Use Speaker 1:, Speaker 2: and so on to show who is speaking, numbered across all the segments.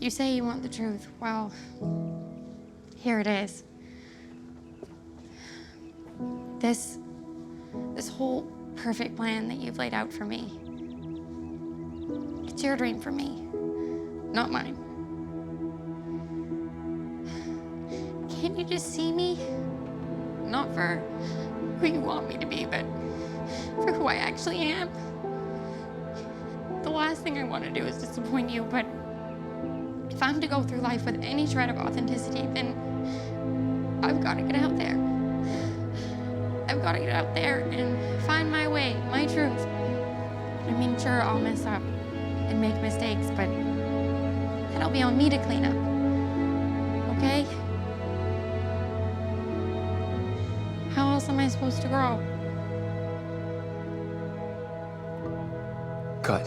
Speaker 1: You say you want the truth. Well, here it is. This whole perfect plan that you've laid out for me, it's your dream for me, not mine. Can't you just see me? Not for who you want me to be, but for who I actually am. The last thing I want to do is disappoint you, but if I'm to go through life with any shred of authenticity, then I've got to get out there. I've got to get out there and find my way, my truth. I mean, sure, I'll mess up and make mistakes, but that'll be on me to clean up, okay? How else am I supposed to grow?
Speaker 2: Good.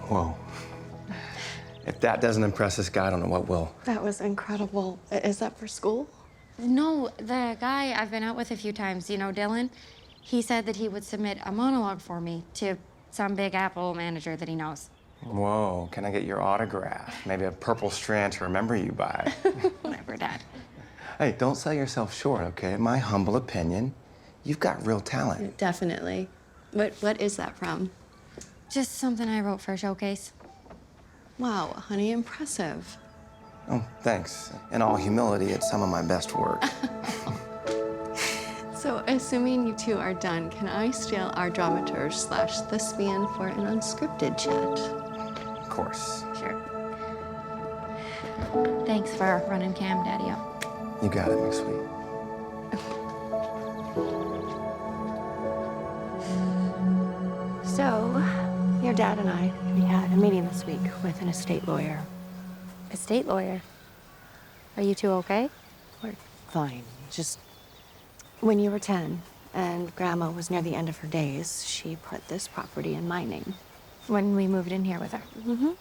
Speaker 2: Whoa. If that doesn't impress this guy, I don't know what will.
Speaker 3: That was incredible. Is that for school?
Speaker 1: No, the guy I've been out with a few times, you know, Dylan, he said that he would submit a monologue for me to some Big Apple manager that he knows.
Speaker 2: Whoa, can I get your autograph? Maybe a purple strand to remember you by.
Speaker 1: Whatever, Dad.
Speaker 2: Hey, don't sell yourself short, okay? In my humble opinion, you've got real talent.
Speaker 3: Definitely. What is that from?
Speaker 1: Just something I wrote for a showcase.
Speaker 3: Wow, honey, impressive.
Speaker 2: Oh, thanks. In all humility, it's some of my best work.
Speaker 3: So, assuming you two are done, can I steal our dramaturge/thespian for an unscripted chat?
Speaker 2: Of course.
Speaker 1: Sure. Thanks for running cam, Daddy-o.
Speaker 2: You got it, my sweet.
Speaker 3: So, your dad and I, we had a meeting this week with an estate lawyer.
Speaker 1: Estate lawyer? Are you two okay?
Speaker 3: We're fine. Just when you were 10 and Grandma was near the end of her days, she put this property in my name.
Speaker 1: When we moved in here with her.
Speaker 3: Mm-hmm.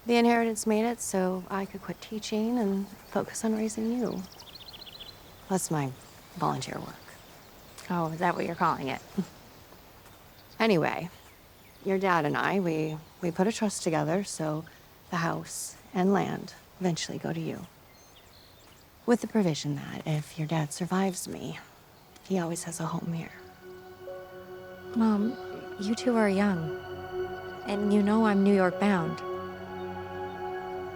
Speaker 3: The inheritance made it so I could quit teaching and focus on raising you. That's my volunteer work.
Speaker 1: Oh, is that what you're calling it?
Speaker 3: Anyway, your dad and I, we put a trust together so the house and land eventually go to you. With the provision that if your dad survives me, he always has a home here.
Speaker 1: Mom, you two are young. And you know I'm New York bound.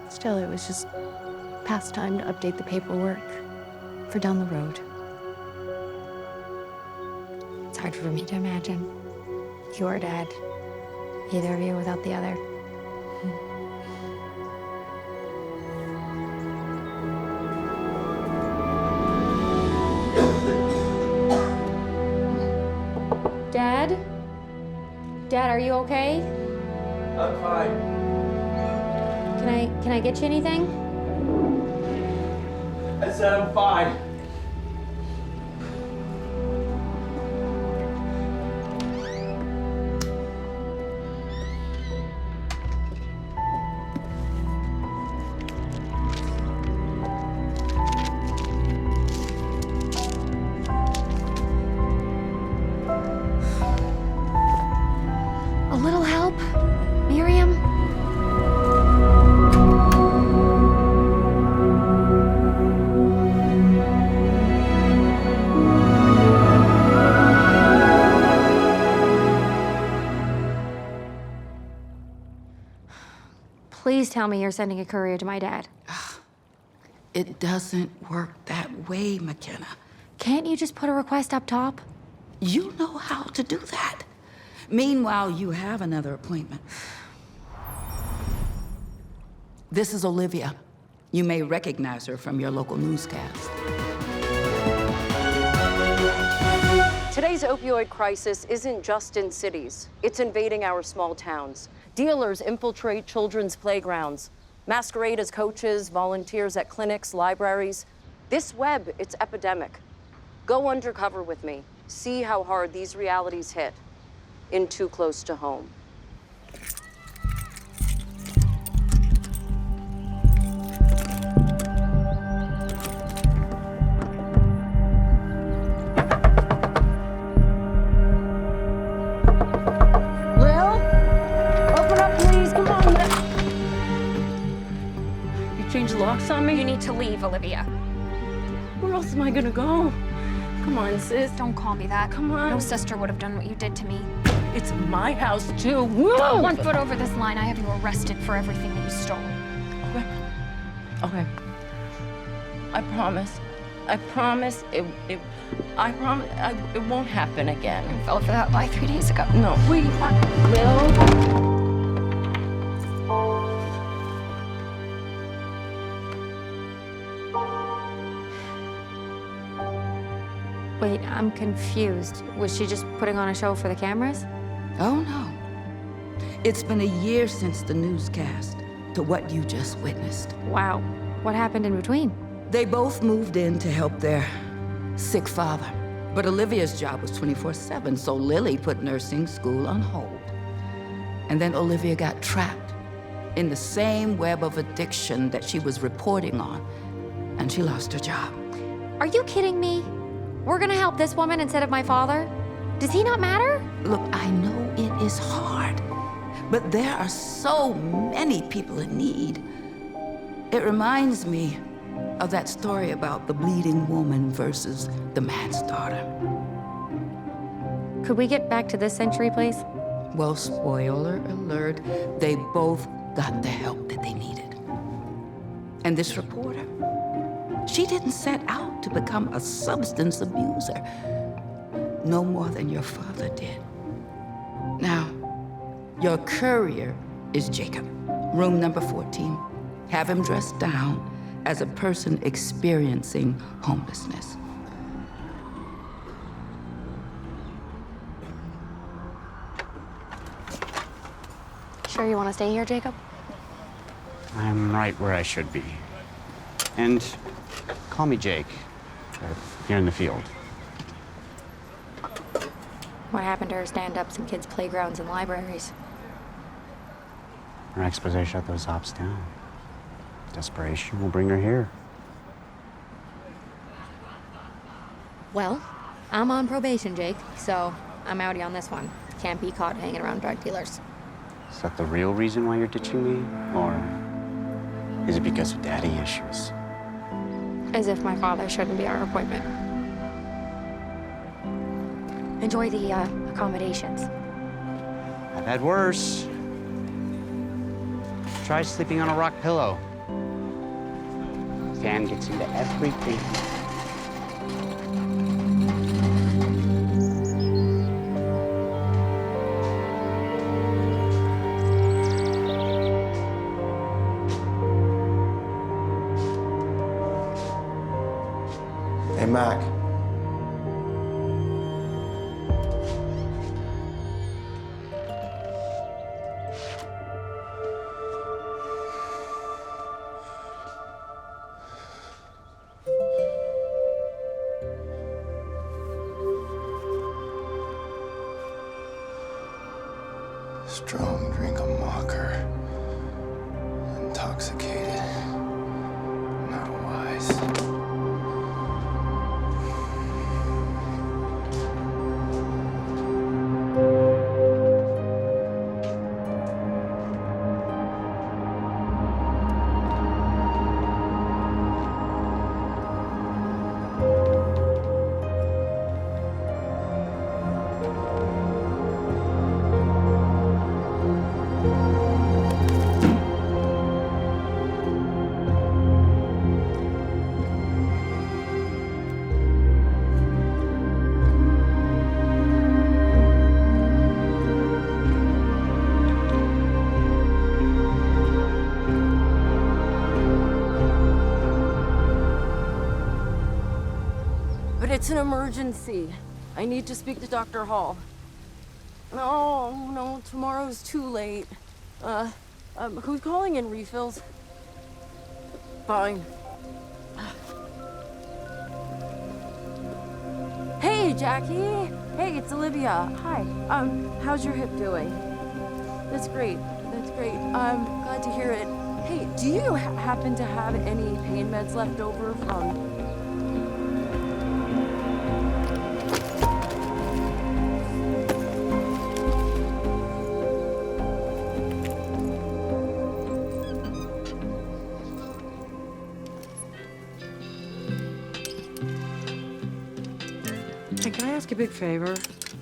Speaker 3: Still, it was just past time to update the paperwork for down the road.
Speaker 1: It's hard for me to imagine your dad, either of you without the other. Dad? Dad, are you okay?
Speaker 2: I'm fine.
Speaker 1: Can I get you anything?
Speaker 2: I said I'm fine.
Speaker 1: A little help, Miriam? Please tell me you're sending a courier to my dad.
Speaker 4: It doesn't work that way, McKenna.
Speaker 1: Can't you just put a request up top?
Speaker 4: You know how to do that. Meanwhile, you have another appointment. This is Olivia. You may recognize her from your local newscast.
Speaker 5: Today's opioid crisis isn't just in cities. It's invading our small towns. Dealers infiltrate children's playgrounds, masquerade as coaches, volunteers at clinics, libraries. This web, it's epidemic. Go undercover with me. See how hard these realities hit in Too Close to Home.
Speaker 1: Lil? Open up, please. Come on, Lil.
Speaker 5: change the locks on me?
Speaker 1: You need to leave, Olivia.
Speaker 5: Where else am I gonna go? Come on, sis.
Speaker 1: Don't call me that.
Speaker 5: Come on.
Speaker 1: No sister would have done what you did to me.
Speaker 5: It's my house, too. Whoa!
Speaker 1: 1 foot over this line, I have you arrested for everything that you stole.
Speaker 5: Okay. I promise. I promise it won't happen again.
Speaker 1: I fell for that lie 3 days ago.
Speaker 5: No, wait, Will.
Speaker 3: Wait, I'm confused. Was she just putting on a show for the cameras?
Speaker 4: Oh, no. It's been a year since the newscast to what you just witnessed.
Speaker 3: Wow. What happened in between?
Speaker 4: They both moved in to help their sick father. But Olivia's job was 24/7, so Lily put nursing school on hold. And then Olivia got trapped in the same web of addiction that she was reporting on, and she lost her job.
Speaker 3: Are you kidding me? We're gonna help this woman instead of my father? Does he not matter?
Speaker 4: Look, I know it is hard, but there are so many people in need. It reminds me of that story about the bleeding woman versus the man's daughter.
Speaker 3: Could we get back to this century, please?
Speaker 4: Well, spoiler alert, they both got the help that they needed. And this reporter, she didn't set out to become a substance abuser, no more than your father did. Now, your courier is Jacob, room number 14. Have him dressed down as a person experiencing homelessness.
Speaker 3: Sure you want to stay here, Jacob?
Speaker 6: I'm right where I should be. And call me Jake. Here in the field.
Speaker 3: What happened to her stand-ups in kids' playgrounds and libraries?
Speaker 6: Her expose shut those ops down. Desperation will bring her here.
Speaker 3: Well, I'm on probation, Jake, so I'm outie on this one. Can't be caught hanging around drug dealers.
Speaker 6: Is that the real reason why you're ditching me? Or is it because of daddy issues?
Speaker 3: As if my father shouldn't be our appointment. Enjoy the accommodations.
Speaker 6: I've had worse. Try sleeping on a rock pillow. Fan gets into everything.
Speaker 2: Hey, Mac. Strong drink a mocker. Intoxicated. Not wise.
Speaker 5: But it's an emergency. I need to speak to Dr. Hall. No, tomorrow's too late. Who's calling in refills? Fine. Hey, Jackie. Hey, it's Olivia. Hi. How's your hip doing? That's great. That's great. I'm glad to hear it. Hey, do you happen to have any pain meds left over from...
Speaker 7: Hey, can I ask a big favor?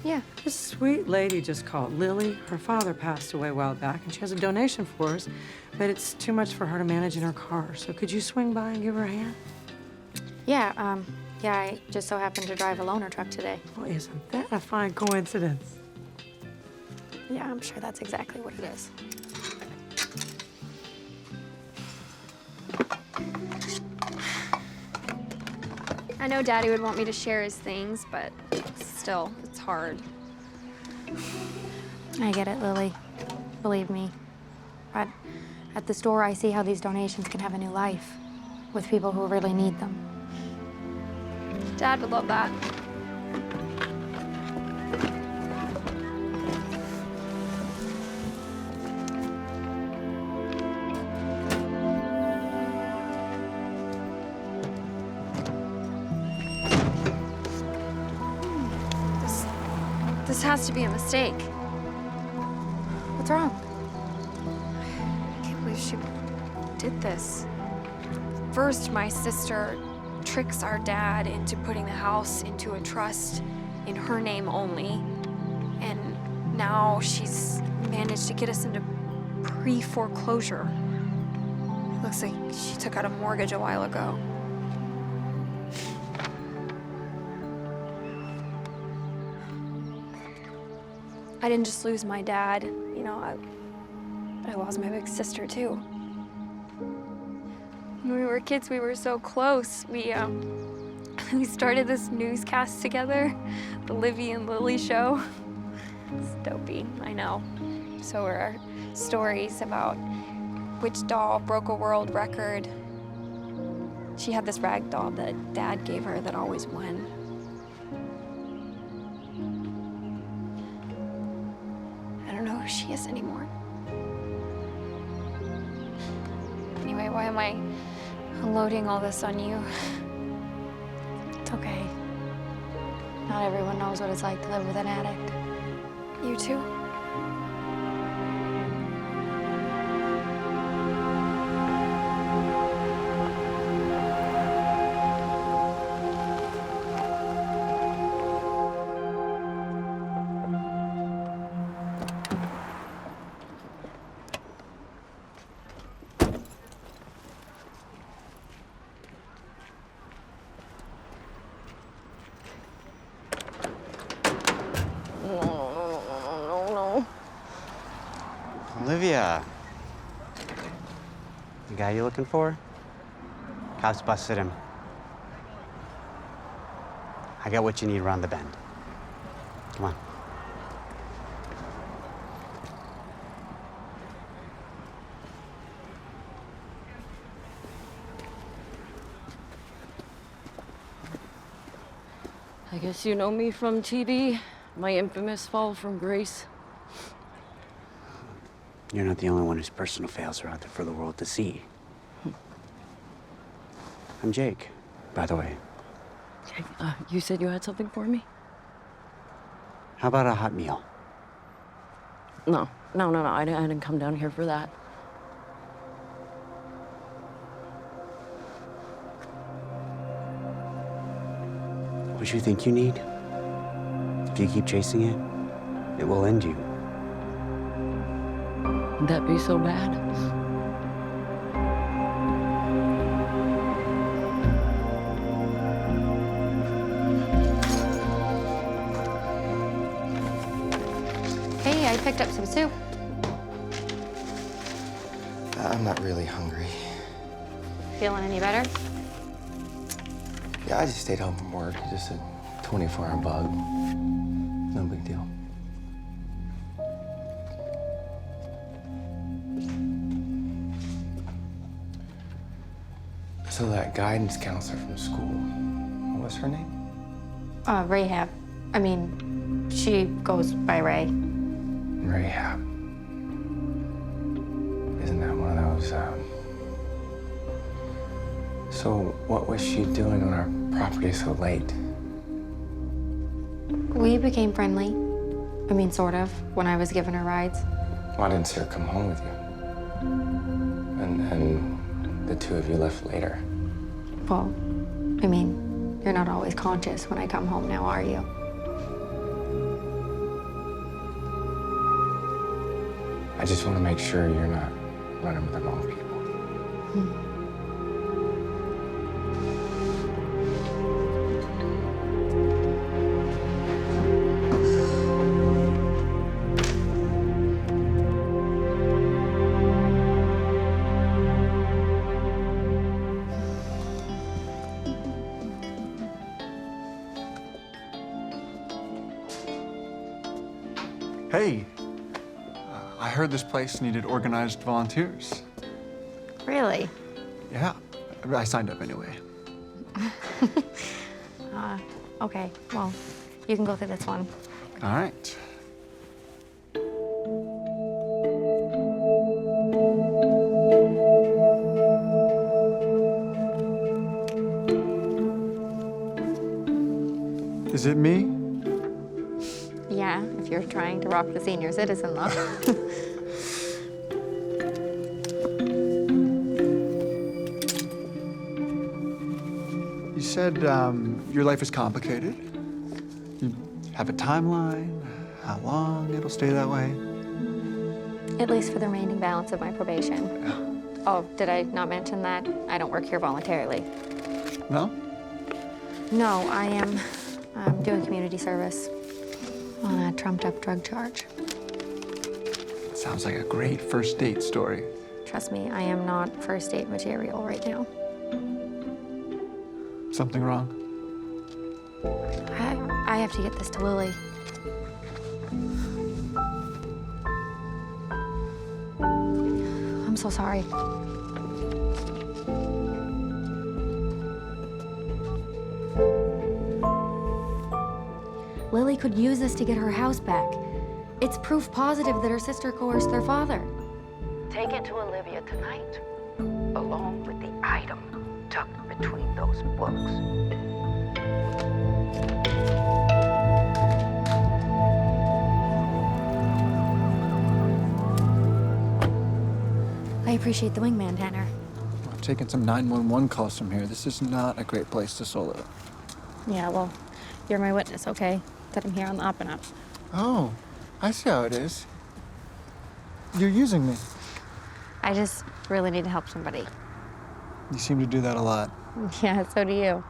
Speaker 3: Yeah.
Speaker 7: This sweet lady just called, Lily. Her father passed away a while back, and she has a donation for us, but it's too much for her to manage in her car. So could you swing by and give her a hand?
Speaker 8: Yeah, yeah, I just so happened to drive a loaner truck today.
Speaker 7: Well, isn't that a fine coincidence?
Speaker 8: Yeah, I'm sure that's exactly what it is. I know Daddy would want me to share his things, but still, it's hard. I get it, Lily. Believe me. But at the store, I see how these donations can have a new life with people who really need them. Dad would love that. This has to be a mistake. What's wrong? I can't believe she did this. First, my sister tricks our dad into putting the house into a trust in her name only. And now she's managed to get us into pre-foreclosure. It looks like she took out a mortgage a while ago. I didn't just lose my dad, you know, I lost my big sister too. When we were kids, we were so close. We started this newscast together, the Livy and Lily show. It's dopey, I know. So were our stories about which doll broke a world record. She had this rag doll that Dad gave her that always won. I don't know who she is anymore. Anyway, why am I unloading all this on you? It's okay. Not everyone knows what it's like to live with an addict. You too?
Speaker 6: Olivia. The guy you looking for? Cops busted him. I got what you need around the bend. Come on.
Speaker 5: I guess you know me from TV, my infamous fall from grace.
Speaker 6: You're not the only one whose personal fails are out there for the world to see. I'm Jake, by the way.
Speaker 5: Okay, you said you had something for me?
Speaker 6: How about a hot meal?
Speaker 5: No, I didn't come down here for that.
Speaker 6: What you think you need? If you keep chasing it, it will end you.
Speaker 5: Would that be so bad?
Speaker 8: Hey, I picked up some soup.
Speaker 2: I'm not really hungry.
Speaker 8: Feeling any better?
Speaker 2: Yeah, I just stayed home from work. Just a 24-hour bug. No big deal. So that guidance counselor from school, what was her name?
Speaker 8: Rahab. I mean, she goes by Ray.
Speaker 2: Rahab. Isn't that one of those, So what was she doing on our property so late?
Speaker 8: We became friendly. I mean, sort of, when I was giving her rides.
Speaker 2: Well, I didn't see her come home with you. And the two of you left later.
Speaker 8: Well, I mean, You're not always conscious when I come home now, are you?
Speaker 2: I just want to make sure you're not running with the wrong people.
Speaker 9: Hey, I heard this place needed organized volunteers.
Speaker 8: Really?
Speaker 9: Yeah, I signed up anyway.
Speaker 8: Okay, well, you can go through this one.
Speaker 9: All right. Is it me?
Speaker 8: Yeah, if you're trying to rock the senior citizen law.
Speaker 9: You said your life is complicated. You have a timeline, how long it'll stay that way.
Speaker 8: At least for the remaining balance of my probation. Oh, did I not mention that? I don't work here voluntarily.
Speaker 9: No?
Speaker 8: No, I'm doing community service on a trumped-up drug charge.
Speaker 9: Sounds like a great first date story.
Speaker 8: Trust me, I am not first date material right now.
Speaker 9: Something wrong?
Speaker 8: I have to get this to Lily. I'm so sorry. Lily could use this to get her house back. It's proof positive that her sister coerced their father.
Speaker 4: Take it to Olivia tonight, along with the item tucked between those books.
Speaker 8: I appreciate the wingman, Tanner.
Speaker 9: I'm taking some 911 calls from here. This is not a great place to solo.
Speaker 8: Yeah, well, you're my witness, okay? That I'm here on the up and up.
Speaker 9: Oh, I see how it is. You're using me.
Speaker 8: I just really need to help somebody.
Speaker 9: You seem to do that a lot.
Speaker 8: Yeah, so do you.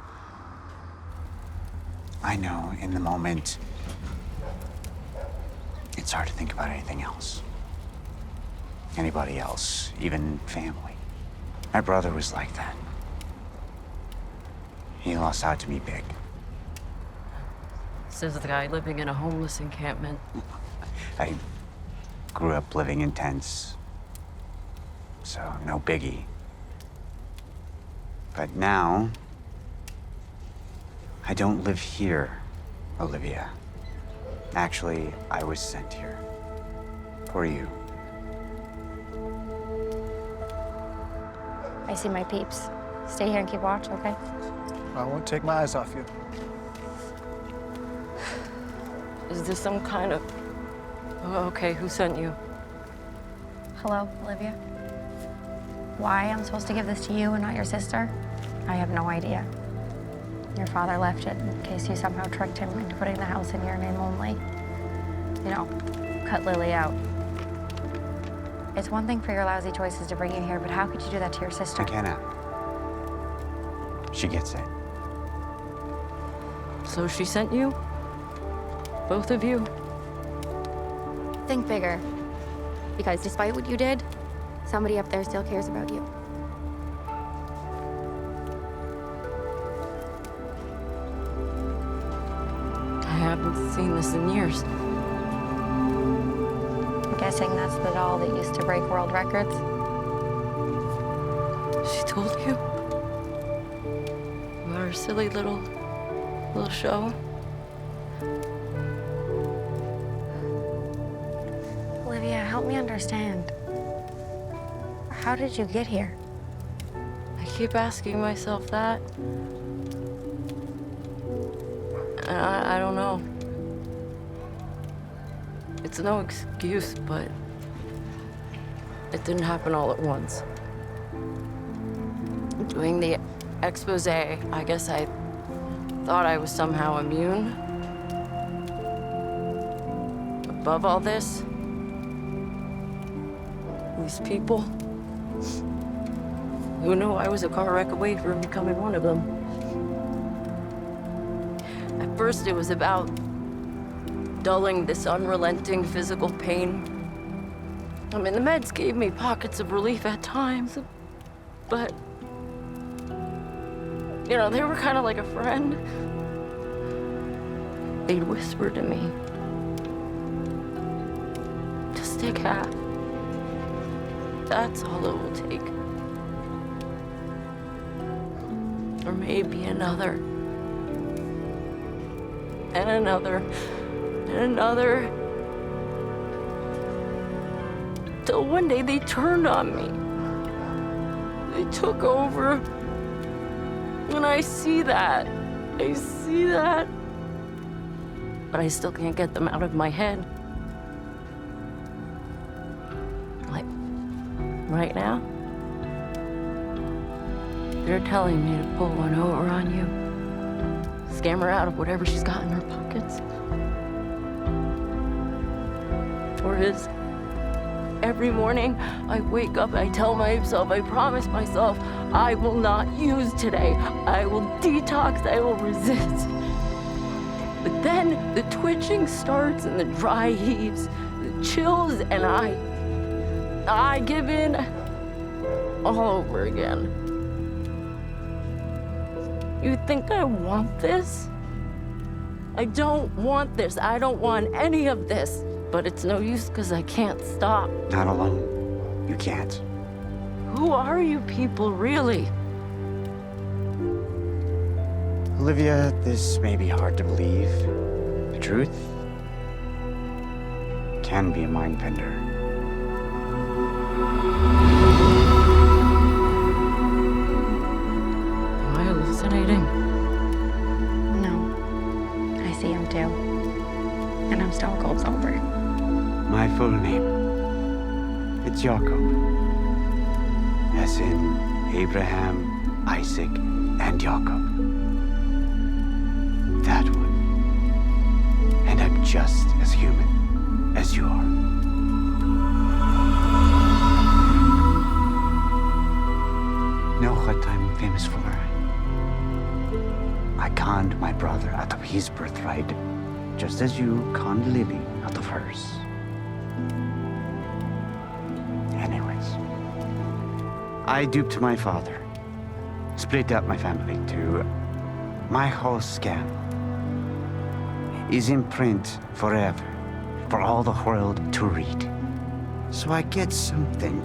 Speaker 6: I know, in the moment, it's hard to think about anything else. Anybody else, even family. My brother was like that. He lost out to me big.
Speaker 5: Says the guy living in a homeless encampment.
Speaker 6: I grew up living in tents, so no biggie. But now, I don't live here, Olivia. Actually, I was sent here for you.
Speaker 8: I see my peeps. Stay here and keep watch, okay?
Speaker 9: I won't take my eyes off you.
Speaker 5: Is this some kind of... Oh, okay, who sent you?
Speaker 8: Hello, Olivia? Why I'm supposed to give this to you and not your sister? I have no idea. Your father left it in case you somehow tricked him into putting the house in your name only. You know, cut Lily out. It's one thing for your lousy choices to bring you here, but how could you do that to your sister?
Speaker 6: McKenna. She gets it.
Speaker 5: So she sent you? Both of you?
Speaker 8: Think bigger. Because despite what you did, somebody up there still cares about you.
Speaker 5: I haven't seen this in years.
Speaker 8: I'm guessing that's the doll that used to break world records.
Speaker 5: She told you? About her silly little show?
Speaker 8: Olivia, help me understand. How did you get here?
Speaker 5: I keep asking myself that. And I don't know. It's no excuse, but it didn't happen all at once. Doing the expose, I guess I thought I was somehow immune. Above all this, these people who knew I was a car wreck away from becoming one of them. At first, it was about dulling this unrelenting physical pain. I mean, the meds gave me pockets of relief at times, but, you know, they were kind of like a friend. They'd whisper to me, just take half. That's all it will take. Or maybe another. And another. And another. Till one day they turned on me. They took over. And I see that. I see that. But I still can't get them out of my head. Like, right now, they're telling me to pull one over on you. Scam her out of whatever she's got in her pockets. Or is every morning I wake up, I tell myself, I promise myself, I will not use today. I will detox, I will resist. But then the twitching starts and the dry heaves, the chills, and I give in all over again. You think I want this? I don't want this. I don't want any of this. But it's no use because I can't stop.
Speaker 6: Not alone. You can't.
Speaker 5: Who are you people, really?
Speaker 6: Olivia, this may be hard to believe. The truth can be a mind bender.
Speaker 5: Am I hallucinating?
Speaker 1: No, I see him too. And I'm stone cold sober.
Speaker 6: My full name. It's Jacob. As in Abraham, Isaac, and Jacob. That one. And I'm just as human as you are. Know what I'm famous for? I conned my brother out of his birthright, just as you conned Lily out of hers. Anyways, I duped my father, split up my family too. My whole scam is in print forever, for all the world to read. So I get something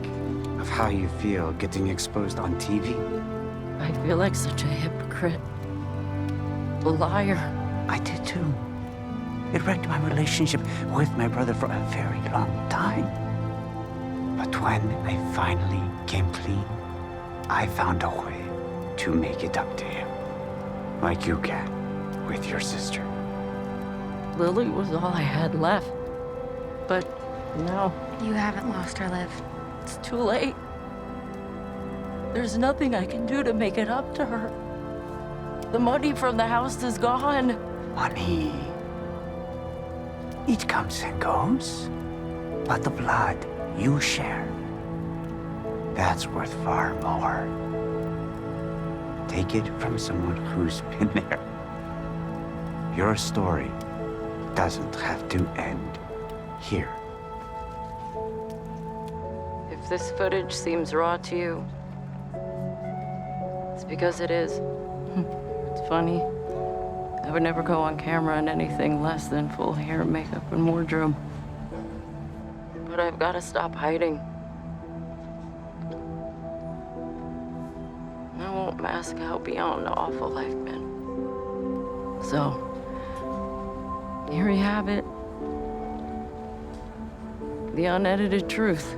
Speaker 6: of how you feel getting exposed on TV.
Speaker 5: I feel like such a hypocrite. A liar.
Speaker 6: I did too. It wrecked my relationship with my brother for a very long time. But when I finally came clean, I found a way to make it up to him. Like you can with your sister.
Speaker 5: Lily was all I had left. But no,
Speaker 1: You haven't lost her, Liv.
Speaker 5: it's too late. There's nothing I can do to make it up to her. The money from the house is gone.
Speaker 6: Money. It comes and goes. But the blood you share, that's worth far more. Take it from someone who's been there. Your story doesn't have to end here.
Speaker 5: If this footage seems raw to you, it's because it is. It's funny. I would never go on camera in anything less than full hair, makeup, and wardrobe. But I've got to stop hiding. I won't mask how beyond awful I've been. So, here you have it. The unedited truth.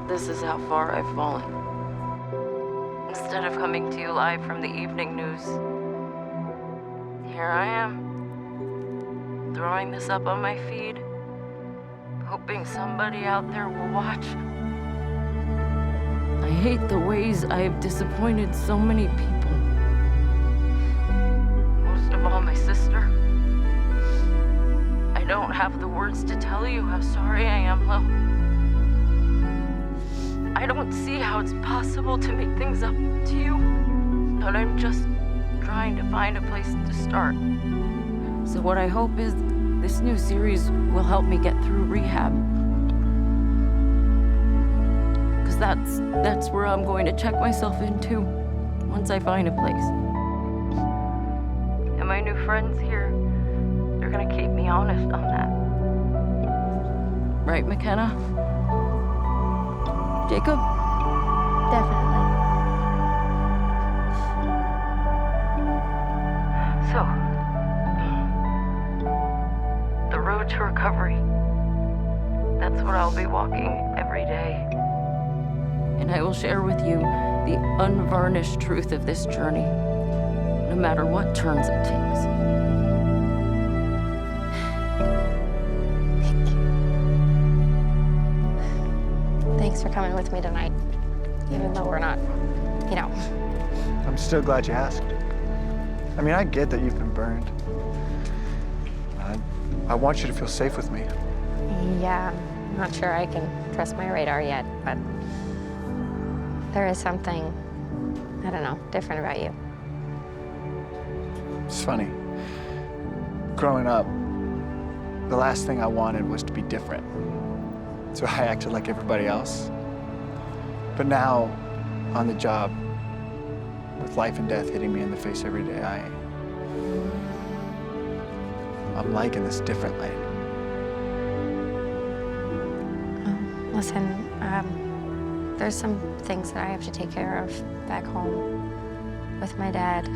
Speaker 5: This is how far I've fallen. Instead of coming to you live from the evening news, here I am, throwing this up on my feed, hoping somebody out there will watch. I hate the ways I've disappointed so many people. don't have the words to tell you how sorry I am, Lil. I don't see how it's possible to make things up to you, but I'm just trying to find a place to start. So what I hope is this new series will help me get through rehab. Because that's where I'm going to check myself into once I find a place. And my new friends here, they're gonna keep me honest on that. Right, McKenna? Jacob?
Speaker 8: Definitely.
Speaker 5: So, the road to recovery, that's what I'll be walking every day. And I will share with you the unvarnished truth of this journey, no matter what turns it takes.
Speaker 1: Thanks for coming with me tonight, even though we're not, you know.
Speaker 9: I'm still glad you asked. I mean, I get that you've been burned. I want you to feel safe with me.
Speaker 1: Yeah, I'm not sure I can trust my radar yet, but there is something, I don't know, different about you.
Speaker 9: It's funny. Growing up, the last thing I wanted was to be different. So I acted like everybody else. But now, on the job, with life and death hitting me in the face every day, I'm liking this differently.
Speaker 1: Listen, there's some things that I have to take care of back home with my dad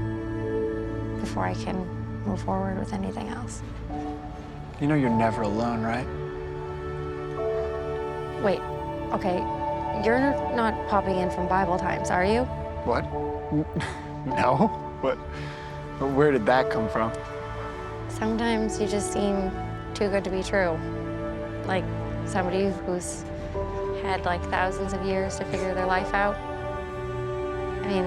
Speaker 1: before I can move forward with anything else.
Speaker 9: You know you're never alone, right?
Speaker 1: Wait, okay, you're not popping in from Bible times, are you?
Speaker 9: What? No? What? Where did that come from?
Speaker 1: Sometimes you just seem too good to be true. Like somebody who's had like thousands of years to figure their life out. I mean,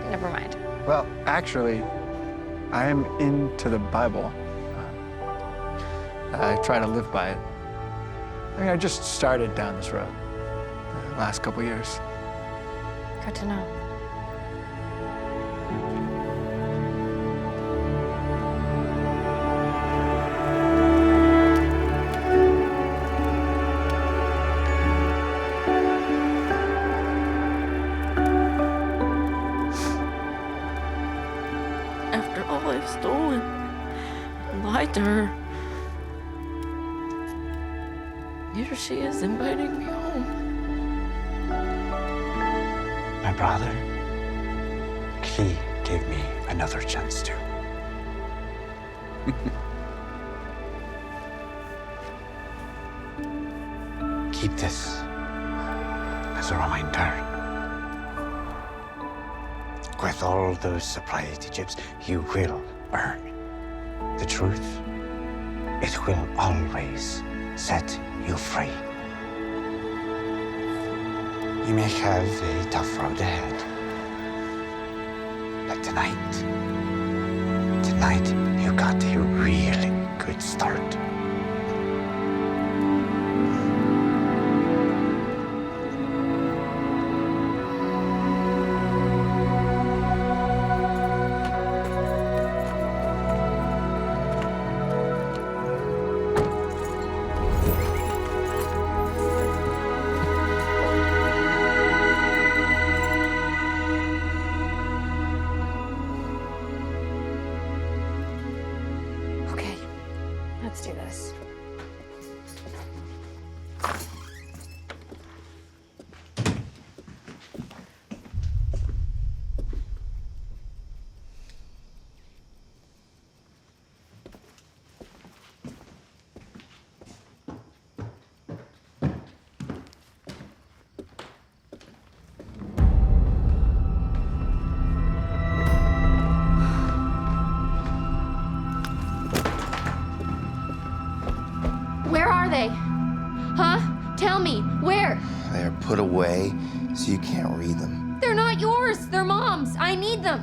Speaker 1: never mind.
Speaker 9: Well, actually, I am into the Bible. I try to live by it. I mean, I just started down this road the last couple years.
Speaker 1: Good to know.
Speaker 5: After all I've stolen and lied to her, here she is inviting me home.
Speaker 6: My brother, he gave me another chance too. Keep this as a reminder. With all those sobriety chips, you will earn the truth. It will always set you free. You may have a tough road ahead, but tonight you got a really good start.
Speaker 1: Okay, let's do this. Where are they? Huh? Tell me, where?
Speaker 2: They're put away so you can't read them.
Speaker 1: They're not yours. They're Mom's. I need them.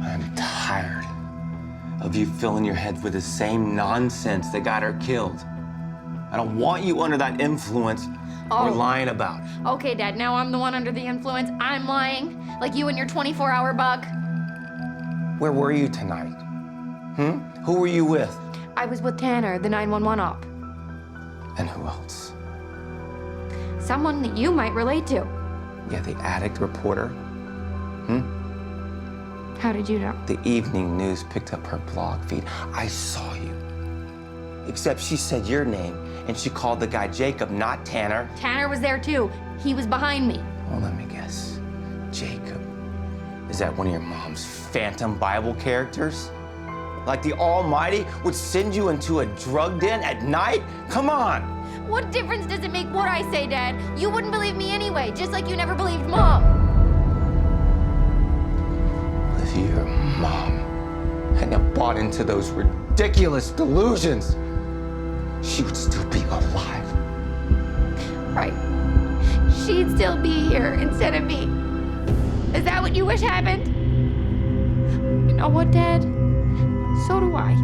Speaker 2: I'm tired of you filling your head with the same nonsense that got her killed. I don't want you under that influence or lying about.
Speaker 1: Okay, Dad, now I'm the one under the influence. I'm lying, like you and your 24-hour bug.
Speaker 2: Where were you tonight? Who were you with?
Speaker 1: I was with Tanner, the 911 op.
Speaker 2: And who else?
Speaker 1: Someone that you might relate to.
Speaker 2: Yeah, the addict reporter.
Speaker 1: How did you know?
Speaker 2: The evening news picked up her blog feed. I saw you. Except she said your name, and she called the guy Jacob, not Tanner.
Speaker 1: Tanner was there too. He was behind me.
Speaker 2: Well, let me guess. Jacob. Is that one of your mom's phantom Bible characters? Like the Almighty would send you into a drug den at night? Come on!
Speaker 1: What difference does it make what I say, Dad? You wouldn't believe me anyway, just like you never believed Mom.
Speaker 2: If your mom hadn't bought into those ridiculous delusions, she would still be alive.
Speaker 1: Right. She'd still be here instead of me. Is that what you wish happened? You know what, Dad? So do I.